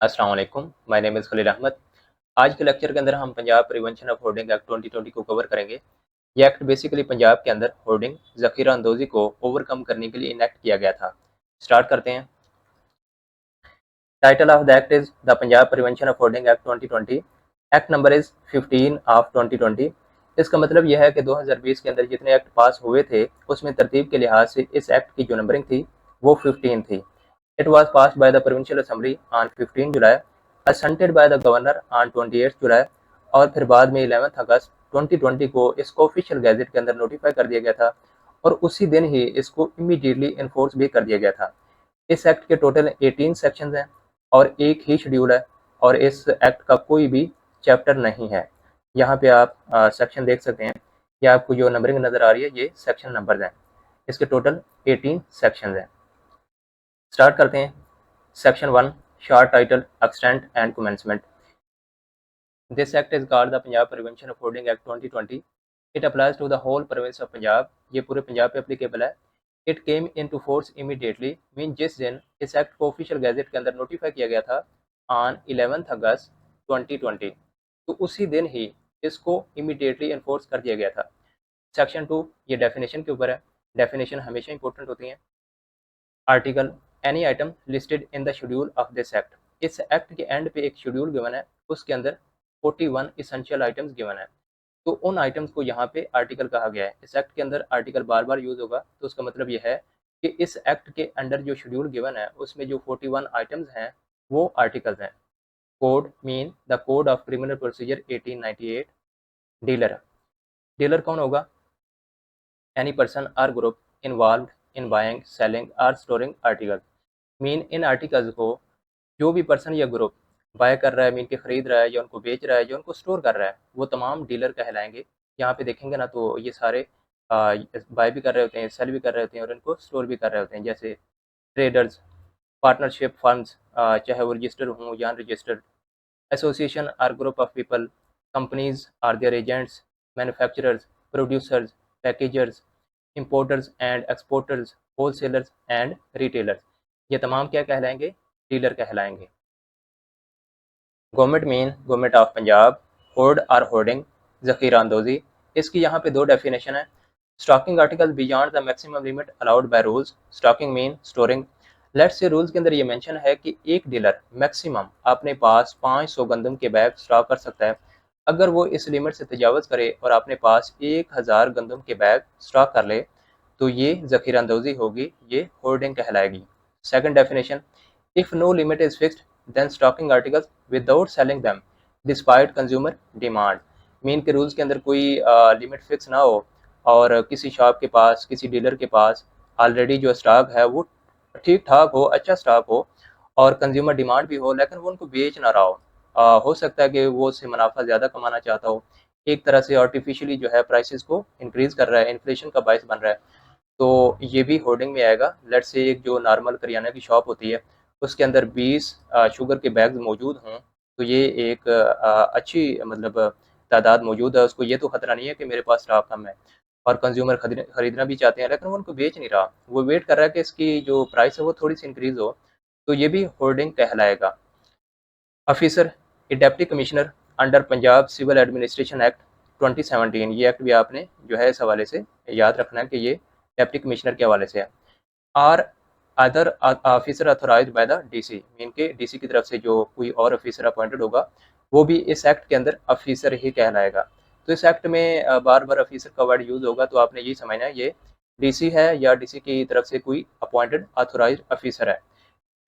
अस्सलाम वालेकुम, my name is Khalil Ahmad. आज के लेक्चर के अंदर हम Punjab prevention of hoarding act 2020 को कवर करेंगे। ये एक्ट बेसिकली पंजाब के अंदर होर्डिंग ज़ख़ीरा अंदोज़ी को ओवरकम करने के लिए इनैक्ट किया गया था। स्टार्ट करते हैं। Title of the act is the Punjab prevention of hoarding act 2020। Act number is 15 of 2020। इसका मतलब यह है कि 2020 के अंदर जितने एक्ट पास हुए थे उसमें तरतीब के लिहाज से इस एक्ट की जो नंबरिंग थी वो 15 थी। It was passed by the Provincial Assembly on 15 July, assented by the Governor on 28 जुलाई और फिर बाद में 11 अगस्त 2020 को इसको ऑफिशियल गैजेट के अंदर नोटिफाई कर दिया गया था और उसी दिन ही इसको इमीडिएटली इन्फोर्स भी कर दिया गया था। इस एक्ट के टोटल 18 सेक्शंस हैं और एक ही शेड्यूल है और इस एक्ट का कोई भी चैप्टर नहीं है। यहाँ पे आप सेक्शन देख सकते हैं। ये आपको जो नंबरिंग नज़र आ रही है ये सेक्शन नंबर्स हैं। इसके टोटल 18 सेक्शंस हैं। स्टार्ट करते हैं। Section 1 short title extent and commencement. This act is called the Punjab prevention of hoarding act 2020। It applies to the whole province of Punjab. ये पूरे पंजाब पे एप्लीकेबल है। It came into force immediately, mean जिस दिन इस act को official gazette के अंदर नोटिफाई किया गया था ऑन 11 अगस्त 2020, तो उसी दिन ही इसको इमीडिएटली इन्फोर्स कर दिया गया था। सेक्शन 2 ये डेफिनेशन के ऊपर है। डेफिनेशन हमेशा इंपॉर्टेंट होती हैं। Article any item listed in the schedule of this act. इस एक्ट के एंड पे एक शेड्यूल गिवन है, उसके अंदर 41 इसेंशियल आइटम्स गिवन है। तो उन आइटम्स को यहाँ पे आर्टिकल कहा गया है। इस एक्ट के अंदर आर्टिकल बार बार यूज होगा, तो उसका मतलब यह है कि इस एक्ट के अंडर जो शेड्यूल गिवन है उसमें जो 41 आइटम्स हैं वो आर्टिकल्स हैं। Code mean the code of criminal procedure 1898। Dealer, dealer कौन होगा? एनी पर्सन और group involve in buying, selling और स्टोरिंग आर्टिकल। मीन इन आर्टिकल्स को जो भी पर्सन या ग्रुप बाय कर रहा है, मीन के खरीद रहा है या उनको बेच रहा है या उनको स्टोर कर रहा है, वो तमाम डीलर कहलाएंगे। यहाँ पे देखेंगे ना तो ये सारे बाय भी कर रहे होते हैं, सेल भी कर रहे होते हैं और इनको स्टोर भी कर रहे होते हैं। जैसे ट्रेडर्स, पार्टनरशिप फर्म्स, चाहे वो रजिस्टर्ड हों या अनरजिस्टर्ड, एसोसिएशन और group of people, companies or their agents, manufacturers, producers, packagers, importers and exporters, wholesalers and retailers. ये तमाम क्या कहलाएंगे? डीलर कहलाएंगे। Government mean government of Punjab. Hoard और होर्डिंग ज़ख़ीरा अंदोज़ी। इसकी यहाँ पे दो डेफिनेशन है। Stocking article beyond the maximum limit allowed by rules. Stocking mean storing. Let's say rules के अंदर ये मेंशन है कि एक डीलर मैक्सिमम अपने पास 500 गंदम के बैग स्टॉक कर सकता है। अगर वो इस लिमिट से तजावज़ करे और अपने पास 1000 गंदम के बैग स्टॉक कर ले तो ये ज़ख़ीरा अंदोज़ी होगी, ये होर्डिंग कहलाएगी। Second definition, if no limit is fixed then stocking articles without selling them despite consumer demand. Mean के रूल्स के अंदर कोई लिमिट फिक्स ना हो और किसी शॉप के पास, किसी डीलर के पास ऑलरेडी जो स्टॉक है वो ठीक ठाक हो, अच्छा स्टॉक हो और कंज्यूमर डिमांड भी हो, लेकिन वो उनको बेच ना रहा हो। हो सकता है कि वो उससे मुनाफा ज़्यादा कमाना चाहता हो, एक तरह से आर्टिफिशियली जो है प्राइसेस को इंक्रीज कर रहा है, इन्फ्लेशन का बायस बन रहा है, तो ये भी होर्डिंग में आएगा। लेट्स से एक जो नॉर्मल करियाना की शॉप होती है उसके अंदर 20 शुगर के बैग्स मौजूद हों, तो ये एक अच्छी मतलब तादाद मौजूद है। उसको ये तो खतरा नहीं है कि मेरे पास स्टॉक कम है और कंज्यूमर खरीदना भी चाहते हैं, लेकिन वो उनको बेच नहीं रहा, वो वेट कर रहा है कि इसकी जो प्राइस है वो थोड़ी सी इंक्रीज हो, तो ये भी होर्डिंग कहलाएगा। Officer, a deputy commissioner under Punjab civil administration act 2017। ये एक्ट भी आपने जो है इस हवाले से याद रखना है कि ये डिप्टी कमिश्नर के हवाले से है। Or other officer authorised by the DC, mean के डीसी की तरफ से जो कोई और ऑफिसर अपॉइंटेड होगा वो भी इस एक्ट के अंदर ऑफिसर ही कहलाएगा। तो इस एक्ट में बार बार ऑफिसर का वर्ड यूज होगा, तो आपने यही समझना है ये डीसी है या डीसी की तरफ से कोई अपॉइंटेड ऑथोराइज्ड ऑफिसर है।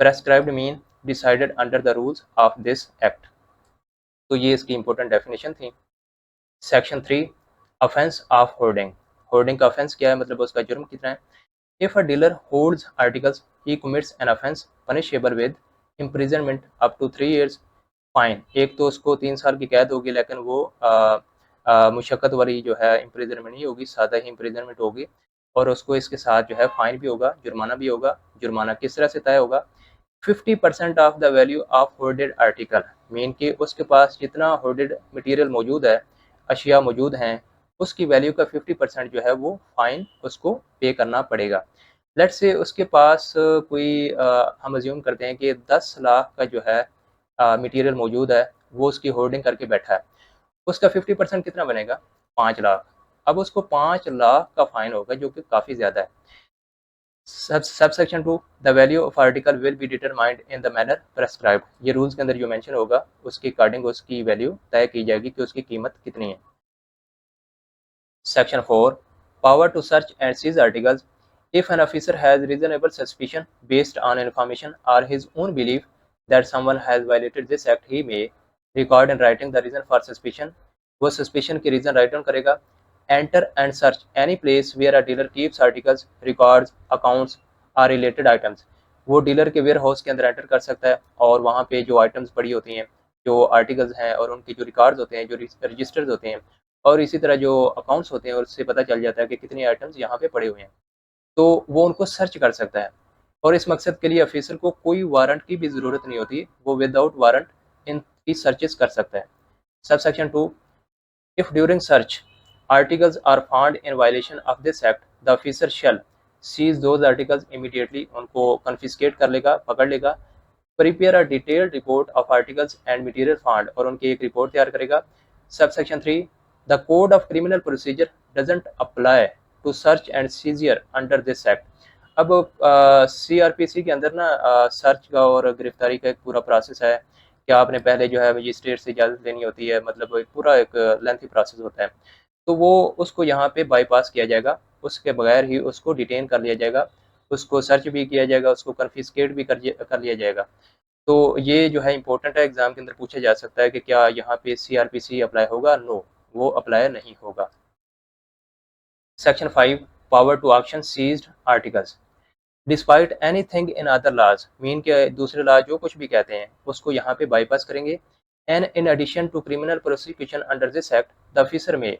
Prescribed mean decided under the rules of this act. तो ये इसकी इंपॉर्टेंट डेफिनेशन थी। Section 3 offence of hoarding. Hoarding का ऑफेंस क्या है, मतलब उसका जुर्म कितना है? If a dealer hoards articles, he commits an offence punishable with imprisonment up to 3 years, fine. एक तो उसको 3 साल की कैद होगी, लेकिन वो मुशक्कत वाली जो है इम्प्रिजनमेंट नहीं होगी, सादा ही इम्प्रिजनमेंट होगी और उसको इसके साथ जो है फाइन भी होगा, जुर्माना भी होगा। जुर्माना किस तरह से तय होगा? 50% of the value of hoarded article, mean कि उसके पास जितना होर्डेड मटेरियल मौजूद है, अशिया मौजूद हैं, उसकी वैल्यू का 50% जो है वो फाइन उसको पे करना पड़ेगा। लेट्स से उसके पास कोई हम अज्यूम करते हैं कि 10 लाख का जो है मटेरियल मौजूद है, वो उसकी होर्डिंग करके बैठा है, उसका 50% कितना बनेगा? 5 लाख। अब उसको 5 लाख का फाइन होगा, जो कि काफ़ी ज़्यादा है। Subsection 2, the value of article will be determined in the manner prescribed. ये रूल्स के अंदर जो मेंशन होगा उसके अकॉर्डिंग उसकी वैल्यू तय की जाएगी कि उसकी कीमत कितनी है। Section 4, power to search and seize articles. If an officer has reasonable suspicion based on information or his own belief that someone has violated this act, he may record in writing the reason for suspicion. वो suspicion की reason write down करेगा. Enter and search any place where a dealer keeps articles, records, accounts or related items. वो dealer के ware house के अंदर enter कर सकता है और वहाँ पे जो आइटम्स पड़ी होती हैं, जो आर्टिकल्स हैं और उनके जो रिकॉर्ड्स होते हैं, जो रजिस्टर्स होते हैं, और इसी तरह जो अकाउंट्स होते हैं, और उससे पता चल जाता है कि कितने आइटम्स यहाँ पे पड़े हुए हैं, तो वो उनको सर्च कर सकता है। और इस मकसद के लिए ऑफिसर को कोई वारंट की भी ज़रूरत नहीं होती, वो विदाउट वारंट इनकी सर्चेस कर सकता है। Sub section 2, if during search articles are found in violation of this act, the officer shall seize those articles immediately, उनको कन्फिस्केट कर लेगा, पकड़ लेगा। Prepare a detailed report of articles and material found, और उनकी एक रिपोर्ट तैयार करेगा। Sub section 3, the code of criminal procedure doesn't apply to search and seizure under this act. अब सीआरपीसी के अंदर ना सर्च का और गिरफ्तारी का एक पूरा प्रोसेस है कि आपने पहले जो है मजिस्ट्रेट से इजाज़त लेनी होती है, मतलब एक पूरा एक लेंथी प्रोसेस होता है, तो वो उसको यहाँ पे बाईपास किया जाएगा, उसके बगैर ही उसको डिटेन कर लिया जाएगा, उसको सर्च भी किया जाएगा, उसको कन्फिस्केट भी कर लिया जाएगा। तो ये जो है इम्पोर्टेंट है, एग्जाम के अंदर पूछा जा सकता है कि क्या यहाँ पे सीआरपीसी अप्लाई होगा? नो, वो अप्लाई नहीं होगा। Section 5, power to auction seized articles despite anything in other laws, mean के दूसरे लॉ जो कुछ भी कहते हैं उसको यहाँ पे बाईपास करेंगे। And in addition to criminal prosecution under this act, the officer may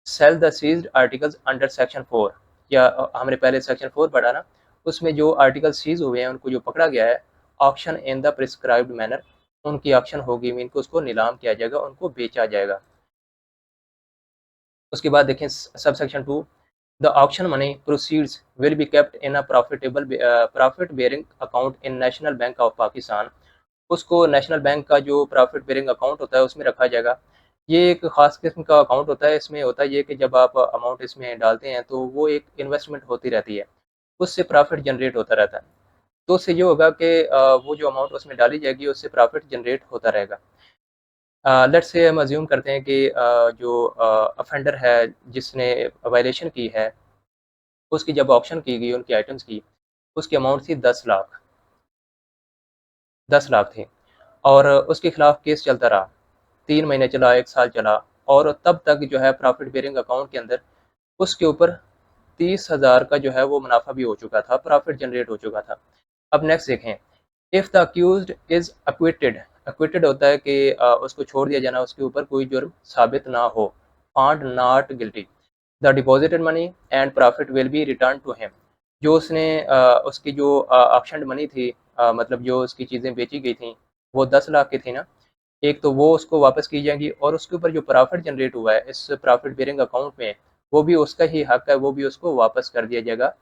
sell the seized articles under section 4, या हमने पहले सेक्शन 4 पढ़ा ना, उसमें जो आर्टिकल सीज हुए हैं उनको जो पकड़ा गया है, auction in the prescribed manner, उनकी ऑक्शन होगी, मीन को उसको नीलाम किया जाएगा, उनको बेचा जाएगा। उसके बाद देखें सब section 2, the auction money proceeds will be kept in a profit bearing account in national bank of Pakistan. उसको नेशनल बैंक का जो प्रॉफिट बेयरिंग अकाउंट होता है उसमें रखा जाएगा। ये एक ख़ास किस्म का अकाउंट होता है, इसमें होता ये कि जब आप अमाउंट इसमें डालते हैं तो वो एक इन्वेस्टमेंट होती रहती है, उससे प्रॉफिट जनरेट होता रहता है। तो उससे ये होगा कि वो जो अमाउंट उसमें डाली जाएगी उससे प्रॉफिट जनरेट होता रहेगा। लेट्स से हम अज्यूम करते हैं कि जो ऑफेंडर है जिसने वायलेशन की है, उसकी जब ऑक्शन की गई उनकी आइटम्स की, उसकी अमाउंट थी 10 लाख, 10 लाख थी, और उसके खिलाफ केस चलता रहा, 3 महीने चला, 1 साल चला, और तब तक जो है प्रॉफिट बेयरिंग अकाउंट के अंदर उसके ऊपर 30,000 का जो है वो मुनाफा भी हो चुका था, प्रॉफिट जनरेट हो चुका था। अब नेक्स्ट देखें, if the accused is acquitted, acquitted होता है कि उसको छोड़ दिया जाना, उसके ऊपर कोई जुर्म साबित ना हो, found not guilty, the deposited money and profit will be return to him. जो उसने उसकी जो ऑक्शन मनी थी, मतलब जो उसकी चीज़ें बेची गई थी, वो 10 लाख की थी ना, एक तो वो उसको वापस की जाएंगी, और उसके ऊपर जो प्रॉफिट जनरेट हुआ है इस प्रॉफिट बेयरिंग अकाउंट में, वो भी उसका ही हक है, वो भी उसको वापस कर दिया जाएगा,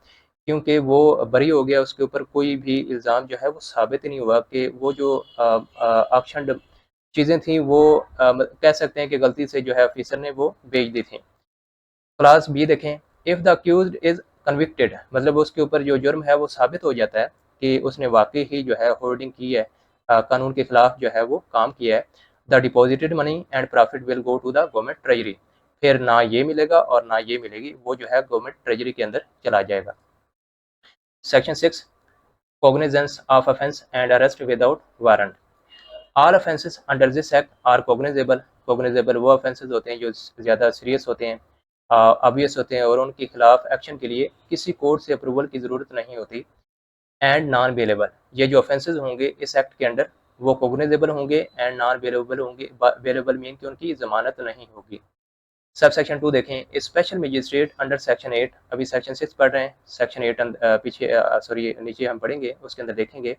क्योंकि वो बरी हो गया, उसके ऊपर कोई भी इल्ज़ाम जो है वो साबित ही नहीं हुआ कि वो जो ऑक्शन चीज़ें थी वो कह सकते हैं कि गलती से जो है ऑफिसर ने वो बेच दी थी। क्लास बी देखें, if the accused is convicted, मतलब उसके ऊपर जो जुर्म है वो साबित हो जाता है कि उसने वाकई ही जो है होर्डिंग की है, कानून के खिलाफ जो है वो काम किया है, the deposited money and profit will go to the government treasury, फिर ना ये मिलेगा और ना ये मिलेगी, वो जो है गवर्नमेंट ट्रेजरी के अंदर चला जाएगा। Section 6, cognizance of offence and arrest without warrant. All offences under this act are cognizable. cognizable वो offences होते हैं जो ज़्यादा सीरियस होते हैं, ऑब्वियस होते हैं, और उनके खिलाफ एक्शन के लिए किसी कोर्ट से अप्रूवल की ज़रूरत नहीं होती। एंड नॉन बेलेबल, ये जो ऑफेंसेस होंगे इस एक्ट के अंडर वो कोग्निजेबल होंगे एंड नॉन बेलेबल होंगे। बेलेबल मीन कि उनकी ज़मानत नहीं होगी। सब सेक्शन 2 देखें, स्पेशल मजिस्ट्रेट अंडर सेक्शन 8, अभी सेक्शन 6 पढ़ रहे हैं, सेक्शन 8 पीछे सॉरी नीचे हम पढ़ेंगे, उसके अंदर देखेंगे,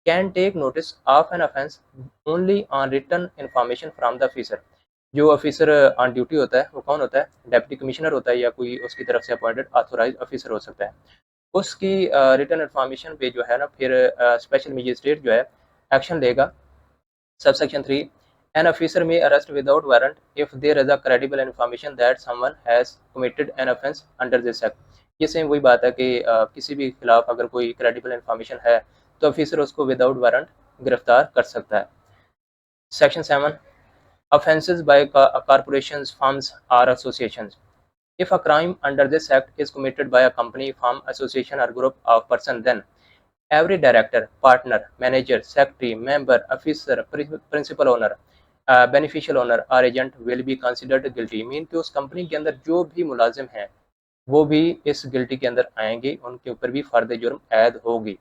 can take notice of an offence only on written information from the officer. जो ऑफिसर ऑन ड्यूटी होता है वो कौन होता है? डेप्टी कमिश्नर होता है, या कोई उसकी तरफ से अपॉइंटेड ऑथोराइज ऑफिसर हो सकता है। उसकी रिटन इन्फॉर्मेशन पे जो है ना फिर स्पेशल मजिस्ट्रेट जो है एक्शन लेगा, Subsection 3. An officer may arrest without warrant if there is a credible information that someone has committed an offence under this act. ये सेम वही बात है कि किसी भी खिलाफ अगर कोई क्रेडिबल इंफॉर्मेशन है तो ऑफिसर उसको विदाउट वारंट गिरफ्तार कर सकता है। Section 7. Offences by corporations, firms or associations. If a crime under this act is committed by a company, firm, association or group of persons, then every director, partner, manager, secretary, member, officer, principal owner, beneficial owner or agent will be considered guilty. Mean कि उस company के अंदर जो भी मुलाजिम हैं वो भी इस गिल्टी के अंदर आएंगे, उनके ऊपर भी फर्द जुर्म ऐद होगी,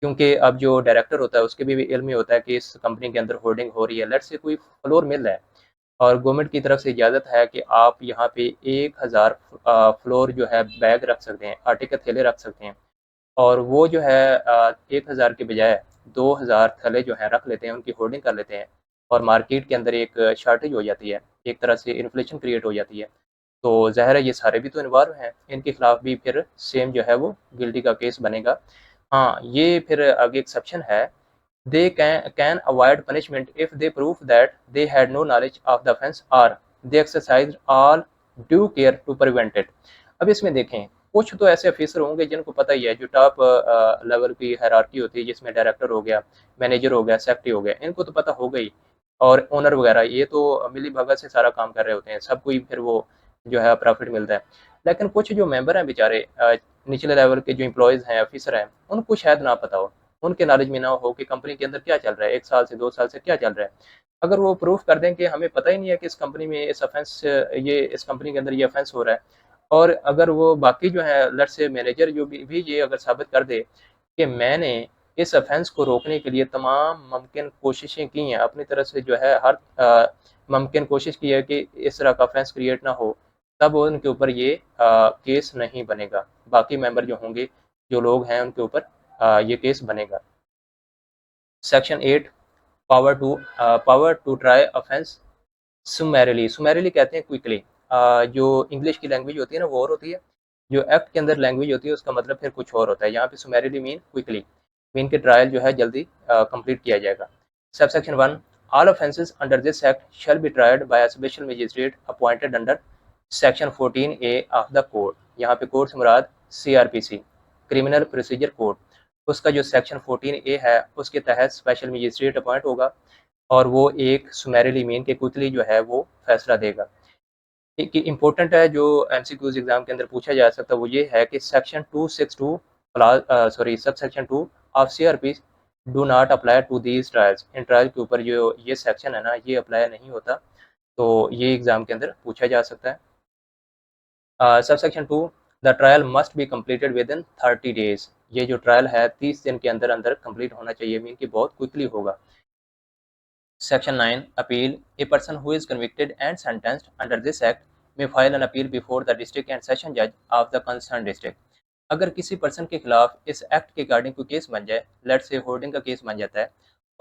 क्योंकि अब जो डायरेक्टर होता है उसके भी इल्म होता है कि इस कंपनी के अंदर होर्डिंग हो रही है। लेट्स से कोई फ्लोर मिल रहा है और गवर्नमेंट की तरफ से इजाज़त है कि आप यहाँ पे 1000 फ्लोर जो है बैग रख सकते हैं, आटे के थैले रख सकते हैं, और वो जो है 1000 के बजाय 2000 थैले जो है रख लेते हैं, उनकी होर्डिंग कर लेते हैं, और मार्केट के अंदर एक शॉर्टेज हो जाती है, एक तरह से इन्फ्लेशन क्रिएट हो जाती है। तो ज़ाहिर है ये सारे भी तो इन्वॉल्व हैं, इनके खिलाफ भी फिर सेम जो है वो गिल्टी का केस बनेगा। हाँ, ये फिर आगे एक्सेप्शन है। They can avoid punishment if they prove that they had no knowledge of the offence or they exercised all due care to prevent it. अब इसमें देखें, कुछ तो ऐसे ऑफिसर होंगे जिनको पता ही है, जो टॉप लेवल की हायरार्की होती है जिसमें डायरेक्टर हो गया, मैनेजर हो गया, सेक्रेटरी हो गया, इनको तो पता हो गई, और ओनर वगैरह ये तो मिली भगत से सारा काम कर रहे होते हैं, सबको ही फिर वो जो है प्रॉफिट मिलता है। लेकिन कुछ जो मेंबर हैं बेचारे, निचले लेवल के जो एम्प्लॉयज़ हैं, ऑफिसर हैं, उनको शायद ना पता हो, उनके नॉलेज में ना हो कि कंपनी के अंदर क्या चल रहा है, 1 साल से 2 साल से क्या चल रहा है। अगर वो प्रूफ कर दें कि हमें पता ही नहीं है कि इस कंपनी में इस कंपनी के अंदर ये ऑफेंस हो रहा है, और अगर वो बाकी जो है लेट्स से मैनेजर जो भी ये अगर साबित कर दे कि मैंने इस ऑफेंस को रोकने के लिए तमाम मुमकिन कोशिशें की हैं, अपनी तरफ से जो है हर मुमकिन कोशिश की है कि इस तरह का ऑफेंस क्रिएट ना हो, तब उनके ऊपर ये केस नहीं बनेगा। बाकी मेंबर जो होंगे, जो लोग हैं, उनके ऊपर ये केस बनेगा। Section 8. Power to try offence summarily. Summarily कहते हैं क्विकली। जो इंग्लिश की लैंग्वेज होती है ना वो और होती है, जो एक्ट के अंदर लैंग्वेज होती है उसका मतलब फिर कुछ और होता है। यहाँ पे सुमेरिली मीन क्विकली, मीन के ट्रायल जो है जल्दी कंप्लीट किया जाएगा। Sub section 1. All offences under this act shall be tried bye a special magistrate appointed under section 14A of the code. यहाँ पे कोड से मुराद CRPC, क्रिमिनल प्रोसीजर कोड, उसका जो सेक्शन 14A है उसके तहत स्पेशल मजिस्ट्रेट अपॉइंट होगा, और वो एक सुमेरिली मीन के क्विकली जो है वो फैसला देगा। एक इम्पोर्टेंट है जो MCQs एग्जाम के अंदर पूछा जा सकता है, वो ये है कि सेक्शन 262 सब section 2 of CRP do not apply to these trials. इन ट्रायल के ऊपर जो ये सेक्शन है ना ये अप्लाई नहीं होता, तो ये एग्जाम के अंदर पूछा जा सकता है। Sub section 2. The trial must be completed with in 30 days. ये जो ट्रायल है 30 दिन के अंदर अंदर कंप्लीट होना चाहिए, मीन कि बहुत क्विकली होगा। Section 9. Appeal. A person who is convicted and sentenced under this act may file an appeal before the district and session judge of the concerned district. अगर किसी पर्सन के खिलाफ इस एक्ट के अकॉर्डिंग कोई केस बन जाए, लेट से होर्डिंग का केस बन जाता है,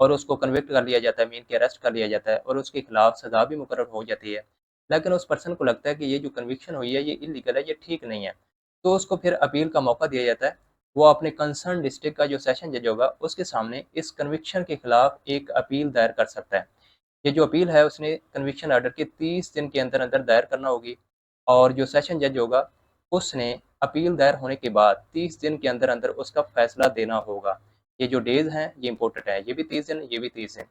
और उसको कन्विक्ट कर लिया जाता है, मीन के अरेस्ट कर लिया जाता है, और उसके खिलाफ सजा भी मुकर्रर हो जाती है, लेकिन उस पर्सन को लगता है कि ये जो कन्विक्शन हुई है ये इलीगल है, ये ठीक नहीं है, तो उसको फिर अपील का मौका दिया जाता है। वो अपने कंसर्न डिस्ट्रिक्ट का जो सेशन जज होगा उसके सामने इस कन्विक्शन के खिलाफ एक अपील दायर कर सकता है। ये जो अपील है उसने कन्विक्शन ऑर्डर के 30 दिन के अंदर अंदर दायर करना होगी, और जो सेशन जज होगा उसने अपील दायर होने के बाद 30 दिन के अंदर अंदर उसका फैसला देना होगा। ये जो डेज हैं ये इंपॉर्टेंट है, ये भी 30 दिन, ये भी 30 दिन,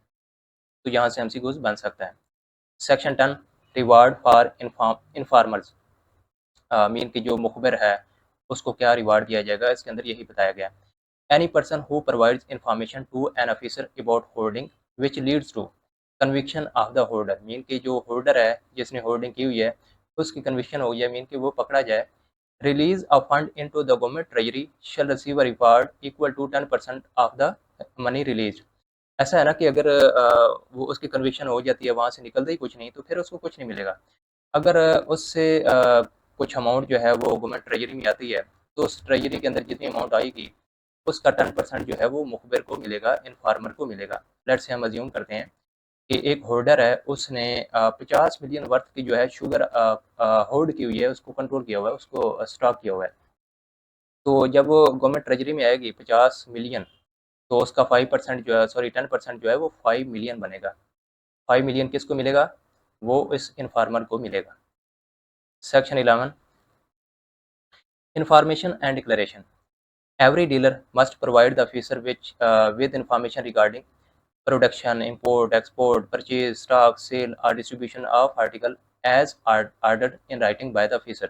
तो यहाँ से MCQs बन सकता है। Section 10. Reward for informers. Mean की जो मुखबिर है उसको क्या रिवार्ड दिया जाएगा, इसके अंदर यही बताया गया। Any person who provides information to an officer about hoarding which leads to conviction of the holder. Mean की जो होल्डर है जिसने होर्डिंग की हुई है उसकी कन्विक्शन हो गई है, मीन की वो पकड़ा जाए, release a fund into the government treasury shall receive a reward equal to 10% of the money release. ऐसा है ना कि अगर वो उसकी कन्विक्शन हो जाती है, वहाँ से निकलता ही कुछ नहीं, तो फिर उसको कुछ नहीं मिलेगा। अगर उससे कुछ अमाउंट जो है वो गवर्नमेंट ट्रेजरी में आती है, तो उस ट्रेजरी के अंदर जितनी अमाउंट आएगी उसका 10% जो है वो मुखबिर को मिलेगा, इन्फॉर्मर को मिलेगा। लेट्स से हम अज्यूम करते हैं कि एक होल्डर है, उसने 50 मिलियन वर्थ की जो है शुगर होल्ड की हुई है, उसको कंट्रोल किया हुआ है, उसको स्टॉक किया हुआ है। तो जब वो गवर्नमेंट ट्रेजरी में आएगी 50 मिलियन, तो उसका 5% जो है, सॉरी 10% जो है वो 5 मिलियन बनेगा। 5 मिलियन किसको मिलेगा? वो इस इन्फॉर्मर को मिलेगा। Section 11, information and declaration. Every dealer must provide the officer with information regarding production, import, export, purchase, stock, sale or distribution of article as ordered in writing by the officer।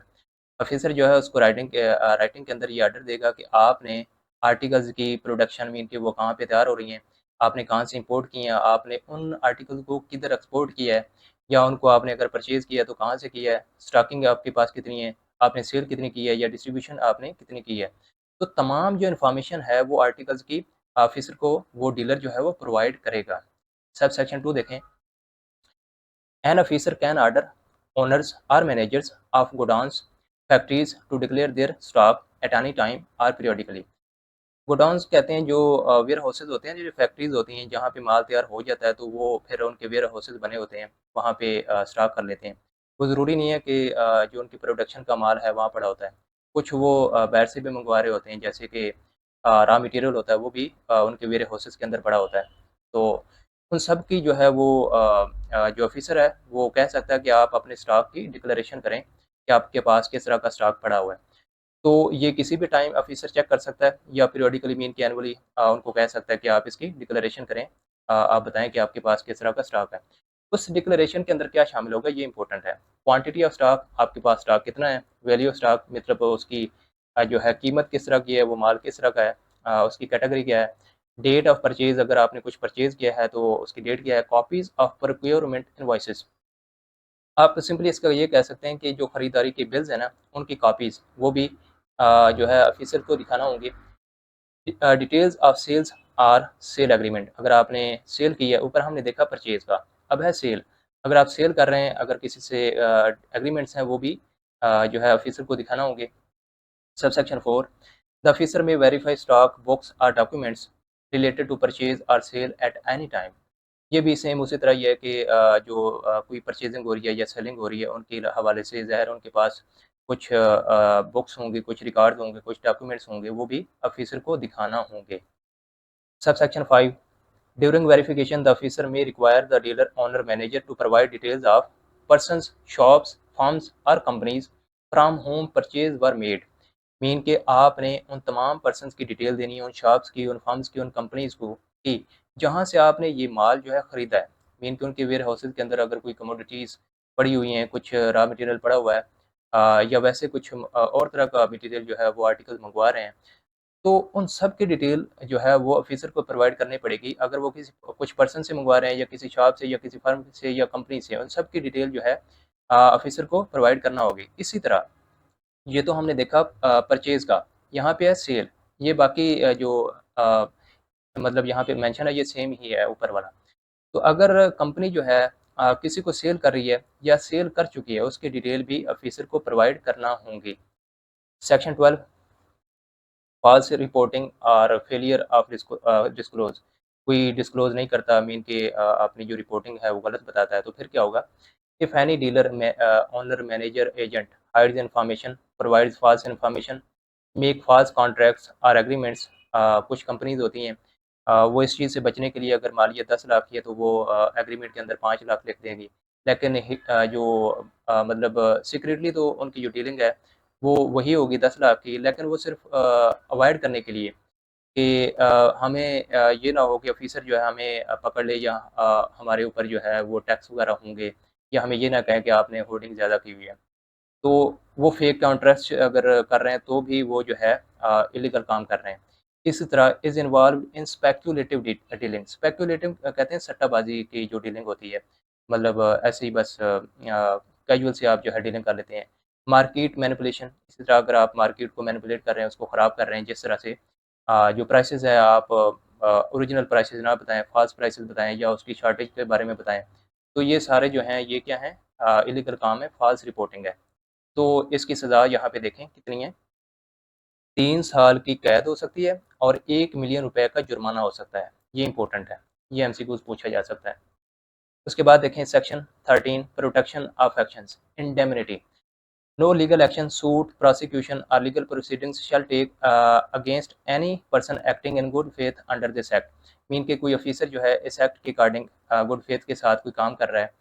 Officer जो है उसको writing के अंदर ये order देगा कि आपने articles की प्रोडक्शन मीन कि वो कहाँ पे तैयार हो रही हैं, आपने कहाँ से इंपोर्ट किए हैं, आपने उन आर्टिकल को किधर एक्सपोर्ट किया है, या उनको आपने अगर परचेज़ किया है तो कहाँ से किया है, स्टॉकिंग आपके पास कितनी है, आपने सेल कितनी की है या डिस्ट्रीब्यूशन आपने कितनी की है। तो तमाम जो इन्फॉर्मेशन है वो आर्टिकल्स की ऑफिसर को वो डीलर जो है वो प्रोवाइड करेगा। सब सेक्शन 2 देखें। An officer can order owners or managers of godowns, factories to declare their stock at any time or periodically। Godowns कहते हैं जो वेयर हाउसेज होते हैं, जो फैक्ट्रीज होती हैं जहाँ पे माल तैयार हो जाता है तो वो फिर उनके वेयर हाउसेज बने होते हैं, वहाँ पे स्टॉक कर लेते हैं। वो ज़रूरी नहीं है कि जो उनकी प्रोडक्शन का माल है वहाँ पड़ा होता है। कुछ वो बाहर से भी मंगवा रहे होते हैं, जैसे कि रॉ मटेरियल होता है वो भी उनके वेयर हाउसेज के अंदर पड़ा होता है। तो उन सब की जो है वो जो ऑफिसर है वो कह सकता है कि आप अपने स्टॉक की डिक्लेरेशन करें कि आपके पास किस तरह का स्टॉक पड़ा हुआ है। तो ये किसी भी टाइम ऑफिसर चेक कर सकता है या पीरियडिकली मीन कि एनुअली उनको कह सकता है कि आप इसकी डिक्लेरेशन करें। आप बताएं कि आपके पास किस तरह का स्टॉक है। उस डिक्लेरेशन के अंदर क्या शामिल होगा ये इंपॉर्टेंट है। क्वांटिटी ऑफ स्टॉक, आपके पास स्टॉक कितना है, वैल्यू ऑफ स्टॉक मतलब उसकी जो है कीमत किस तरह की है, वो माल किस तरह का है, उसकी कैटेगरी क्या है, डेट ऑफ परचेज, अगर आपने कुछ परचेज किया है तो उसकी डेट क्या है, कॉपीज ऑफ प्रोक्योरमेंट इनवॉइसेस। आप सिंपली इसका ये कह सकते हैं कि जो खरीदारी के बिल्स हैं ना उनकी कॉपीज़ वो भी जो है ऑफिसर को दिखाना होंगे। Details of sales or sale agreement, अगर आपने सेल की है, ऊपर हमने देखा परचेज का, अब है सेल। अगर आप सेल कर रहे हैं, अगर किसी से एग्रीमेंट्स हैं वो भी जो है ऑफिसर को दिखाना होंगे। सबसेक्शन 4, द ऑफिसर में वेरीफाई स्टॉक बुक्स और डॉक्यूमेंट्स रिलेटेड टू परचेज और सेल एट एनी टाइम। ये भी सेम उसी तरह ही है कि जो कोई परचेजिंग हो रही है या सेलिंग हो रही है उनके हवाले से ज़ाहिर उनके पास कुछ बुक्स होंगी, कुछ रिकॉर्ड्स होंगे, कुछ डॉक्यूमेंट्स होंगे, वो भी ऑफिसर को दिखाना होंगे। Sub section 5, during verification the officer may require the dealer owner manager to provide details of persons, shops, firms और companies from whom purchase were made. Mean के आपने उन तमाम पर्सन्स की डिटेल देनी है, उन शॉप्स की, उन फर्म्स की, उन कंपनीज़ को कि जहाँ से आपने ये माल जो है ख़रीदा है। मीन के उनके वेयर हाउसेज़ के अंदर अगर कोई कमोडिटीज़ पड़ी हुई हैं, कुछ रॉ मटेरियल पड़ा हुआ है या वैसे कुछ और तरह का मटेरियल जो है वो आर्टिकल मंगवा रहे हैं, तो उन सब की डिटेल जो है वो ऑफिसर को प्रोवाइड करनी पड़ेगी। अगर वो किसी कुछ पर्सन से मंगवा रहे हैं या किसी शॉप से या किसी फर्म से या कंपनी से, उन सब की डिटेल जो है ऑफिसर को प्रोवाइड करना होगी। इसी तरह ये तो हमने देखा परचेज़ का, यहाँ पे है सेल। ये बाकी जो मतलब यहाँ पे मेंशन है ये सेम ही है ऊपर वाला। तो अगर कंपनी जो है किसी को सेल कर रही है या सेल कर चुकी है, उसकी डिटेल भी ऑफिसर को प्रोवाइड करना होंगी। सेक्शन 12, फॉल्स रिपोर्टिंग और फेलियर ऑफ डिस्क्लोज। कोई डिस्क्लोज नहीं करता, मीन कि अपनी जो रिपोर्टिंग है वो गलत बताता है, तो फिर क्या होगा? If any dealer owner manager agent hides information, provides false information, make false contracts और एग्रीमेंट्स। कुछ कंपनीज होती हैं वो इस चीज़ से बचने के लिए अगर मालियत 10 लाख की है तो वो एग्रीमेंट के अंदर 5 लाख लिख देंगी। लेकिन जो मतलब सीक्रेटली तो उनकी जो डीलिंग है वो वही होगी 10 लाख की, लेकिन वो सिर्फ अवॉइड करने के लिए कि हमें ये ना हो कि ऑफिसर जो है हमें पकड़ ले, या हमारे ऊपर जो है वो टैक्स वगैरह होंगे, या हमें ये ना कहें कि आपने होर्डिंग ज़्यादा की हुई है। तो वो फेक कॉन्ट्रैक्ट्स अगर कर रहे हैं तो भी वो जो है इलीगल काम कर रहे हैं। इसी तरह is involved in speculative dealing. Speculative कहते हैं सट्टाबाज़ी की जो डीलिंग होती है। मतलब ऐसे ही बस कैजुअल से आप जो है डीलिंग कर लेते हैं। मार्केट मैनिपुलेशन, इसी तरह अगर आप मार्केट को मैनिपुलेट कर रहे हैं, उसको ख़राब कर रहे हैं, जिस तरह से जो प्राइसेज़ है आप ओरिजिनल प्राइसेज़ ना बताएँ, फ़ॉल्स प्राइसेज़ बताएँ या उसकी शॉर्टेज के बारे में बताएँ। तो ये सारे जो हैं ये क्या हैं? इलीगल काम है, फ़ॉल्स रिपोर्टिंग है। तो इसकी सज़ा यहाँ पे देखें कितनी है, 3 साल की कैद हो सकती है और 1 मिलियन रुपए का जुर्माना हो सकता है। ये इम्पोर्टेंट है, ये एमसीक्यूज़ पूछा जा सकता है। उसके बाद देखें section 13, protection of actions, indemnity. No legal action, suit, prosecution और legal proceedings shall take against any person acting in good faith under this act. Mean के कोई ऑफिसर जो है इस एक्ट के अकॉर्डिंग गुड फेथ के साथ कोई काम कर रहा है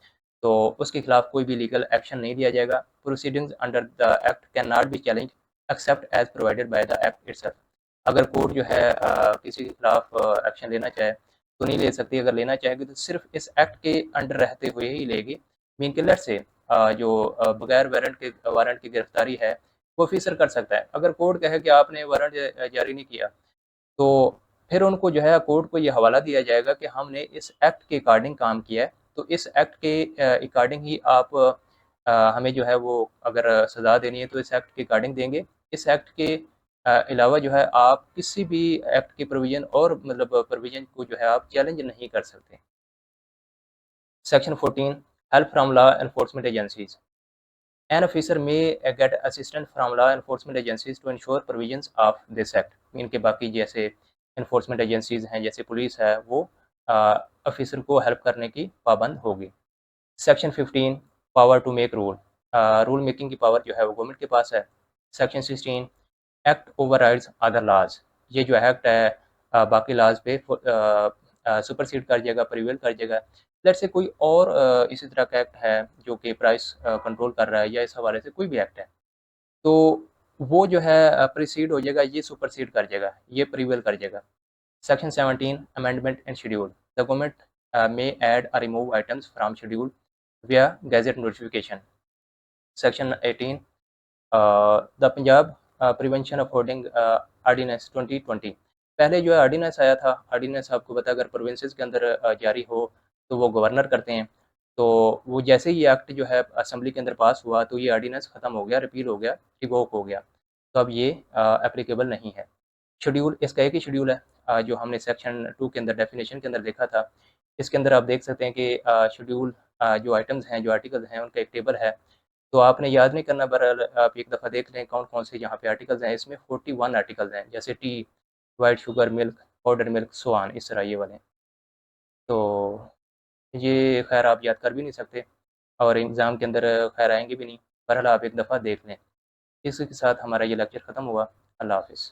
तो उसके खिलाफ कोई भी लीगल एक्शन नहीं लिया जाएगा। Proceedings under the act can not be challenge except as provided by the act itself. अगर कोर्ट जो है किसी के खिलाफ एक्शन लेना चाहे तो नहीं ले सकती, अगर लेना चाहेगी तो सिर्फ इस एक्ट के अंडर रहते हुए ही लेगी। मीन के लेट से जो बगैर वारंट की गिरफ्तारी है वो ऑफिसर कर सकता है। अगर कोर्ट कहे कि आपने वारंट जारी नहीं किया तो फिर उनको जो है कोर्ट को ये हवाला दिया जाएगा कि हमने इस एक्ट के अकॉर्डिंग काम किया है, तो इस एक्ट के अकॉर्डिंग ही आप हमें जो है वो अगर सज़ा देनी है तो इस एक्ट के अकॉर्डिंग देंगे। इस एक्ट के अलावा जो है आप किसी भी एक्ट के प्रोविज़न और मतलब प्रोविज़न को जो है आप चैलेंज नहीं कर सकते। Section 14 help from law enforcement agencies. An officer may get assistance from law enforcement agencies to ensure provisions of this act। इनके बाकी जैसे enforcement agencies हैं जैसे पुलिस है वो ऑफिसर को हेल्प करने की पाबंद होगी। Section 15 power to make rule. Rule making की पावर जो है वो गवर्नमेंट के पास है। Section 16 act overrides other laws. ये जो एक्ट है बाकी लॉज पे सुपरसीड कर जाएगा, प्रिवेल कर जाएगा। लेट्स से कोई और इसी तरह का एक्ट है जो कि प्राइस कंट्रोल कर रहा है या इस हवाले से कोई भी एक्ट है तो वो जो है प्रीसीड हो जाएगा, ये सुपरसीड कर जाएगा, ये प्रिवेल कर जाएगा। Section 17 amendment and schedule. The government may add or remove items from schedule via gazette notification। Section 18 the Punjab prevention of hoarding ordinance 2020। पहले जो है ऑर्डिनेंस आया था, ऑर्डिनेंस आपको पता है अगर प्रोविंसेस के अंदर जारी हो तो वो गवर्नर करते हैं। तो वो जैसे ही एक्ट जो है असेंबली के अंदर पास हुआ तो ये ऑर्डिनेंस ख़त्म हो गया, रिपील हो गया, रिवोक हो गया। तो अब ये एप्लीकेबल नहीं है। शेड्यूल इसका एक ही शेड्यूल है जो हमने सेक्शन 2 के अंदर डेफिनेशन के अंदर देखा था। इसके अंदर आप देख सकते हैं कि शेड्यूल जो आइटम्स हैं, जो आर्टिकल्स हैं, उनका एक टेबल है। तो आपने याद नहीं करना, बहरहाल आप एक दफ़ा देख लें कौन-कौन से यहाँ पे आर्टिकल्स हैं। इसमें 41 आर्टिकल्स हैं, जैसे T, white sugar, milk, powder milk, so on, इस तरह ये वाले। तो ये ख़ैर आप याद कर भी नहीं सकते और एग्ज़ाम के अंदर ख़ैर आएँगे भी नहीं। बहरहाल आप एक दफ़ा देख लें। इसी के साथ हमारा ये लेक्चर ख़त्म हुआ। अल्लाह हाफ़िज़।